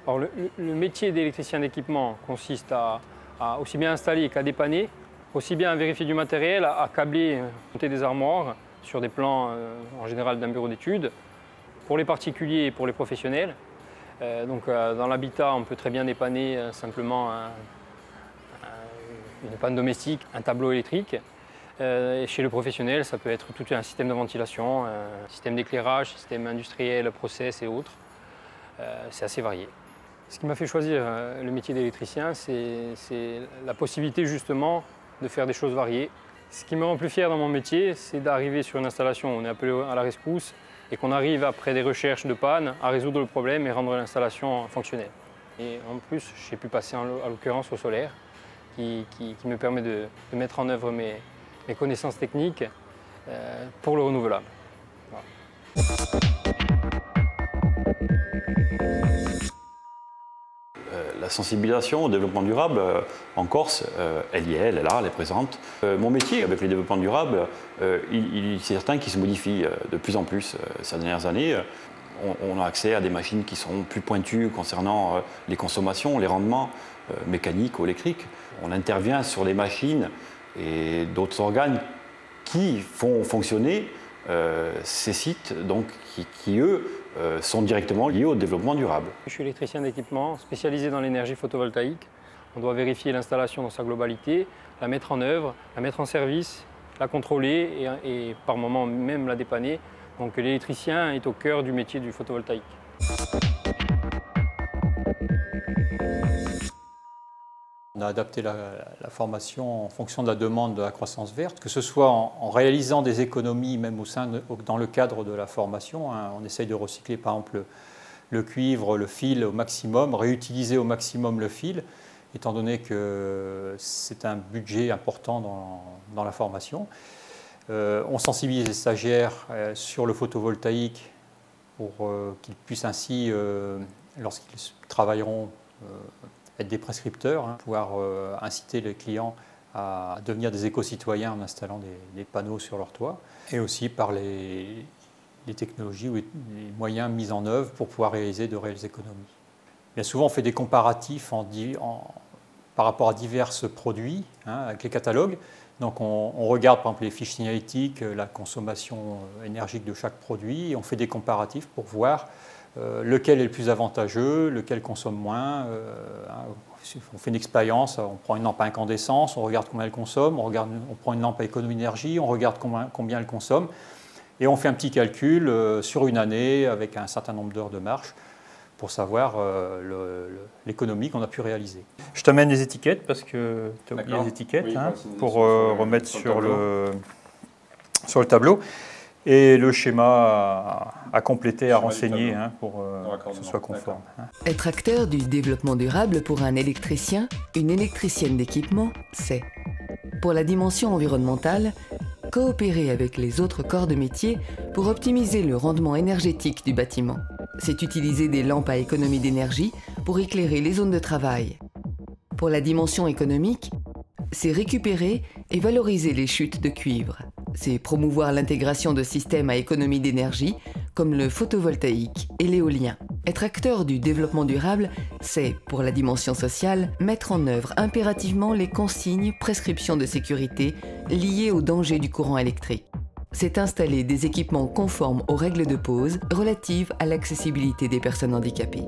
Alors, le métier d'électricien d'équipement consiste à aussi bien installer qu'à dépanner, aussi bien à vérifier du matériel, à câbler, monter des armoires sur des plans en général d'un bureau d'études, pour les particuliers et pour les professionnels. Dans l'habitat, on peut très bien dépanner simplement une panne domestique, un tableau électrique. Et chez le professionnel, ça peut être tout un système de ventilation, un système d'éclairage, système industriel, process et autres. C'est assez varié. Ce qui m'a fait choisir le métier d'électricien, c'est la possibilité justement de faire des choses variées. Ce qui me rend plus fier dans mon métier, c'est d'arriver sur une installation où on est appelé à la rescousse et qu'on arrive après des recherches de panne à résoudre le problème et rendre l'installation fonctionnelle. Et en plus, j'ai pu passer en l'occurrence au solaire qui me permet de mettre en œuvre mes connaissances techniques pour le renouvelable. Voilà. La sensibilisation au développement durable en Corse, elle y est, elle est là, elle est présente. Mon métier avec le développement durable, c'est certain qu'il se modifie de plus en plus ces dernières années. On a accès à des machines qui sont plus pointues concernant les consommations, les rendements mécaniques ou électriques. On intervient sur les machines et d'autres organes qui font fonctionner ces sites donc, qui eux, sont directement liés au développement durable. Je suis électricien d'équipement spécialisé dans l'énergie photovoltaïque. On doit vérifier l'installation dans sa globalité, la mettre en œuvre, la mettre en service, la contrôler et par moments même la dépanner. Donc l'électricien est au cœur du métier du photovoltaïque. On a adapté la formation en fonction de la demande de la croissance verte, que ce soit en réalisant des économies, même dans le cadre de la formation. On essaye de recycler par exemple le cuivre, le fil au maximum, réutiliser au maximum le fil, étant donné que c'est un budget important dans la formation. On sensibilise les stagiaires sur le photovoltaïque pour qu'ils puissent ainsi, lorsqu'ils travailleront, être des prescripteurs, pouvoir inciter les clients à devenir des éco-citoyens en installant des panneaux sur leur toit, et aussi par les technologies ou les moyens mis en œuvre pour pouvoir réaliser de réelles économies. Bien souvent, on fait des comparatifs par rapport à divers produits avec les catalogues. Donc on regarde par exemple les fiches signalétiques, la consommation énergique de chaque produit, et on fait des comparatifs pour voir lequel est le plus avantageux, lequel consomme moins. On fait une expérience, on prend une lampe à incandescence, on regarde combien elle consomme, on prend une lampe à économie d'énergie, on regarde combien elle consomme, et on fait un petit calcul sur une année avec un certain nombre d'heures de marche pour savoir l'économie qu'on a pu réaliser. Je t'amène les étiquettes parce que tu as oublié les étiquettes, oui, pour remettre sur le tableau. Et le schéma à compléter, à renseigner pour que ce soit conforme. Être acteur du développement durable pour un électricien, une électricienne d'équipement, c'est, pour la dimension environnementale, coopérer avec les autres corps de métier pour optimiser le rendement énergétique du bâtiment. C'est utiliser des lampes à économie d'énergie pour éclairer les zones de travail. Pour la dimension économique, c'est récupérer et valoriser les chutes de cuivre. C'est promouvoir l'intégration de systèmes à économie d'énergie comme le photovoltaïque et l'éolien. Être acteur du développement durable, c'est, pour la dimension sociale, mettre en œuvre impérativement les consignes, prescriptions de sécurité liées aux dangers du courant électrique. C'est installer des équipements conformes aux règles de pose relatives à l'accessibilité des personnes handicapées.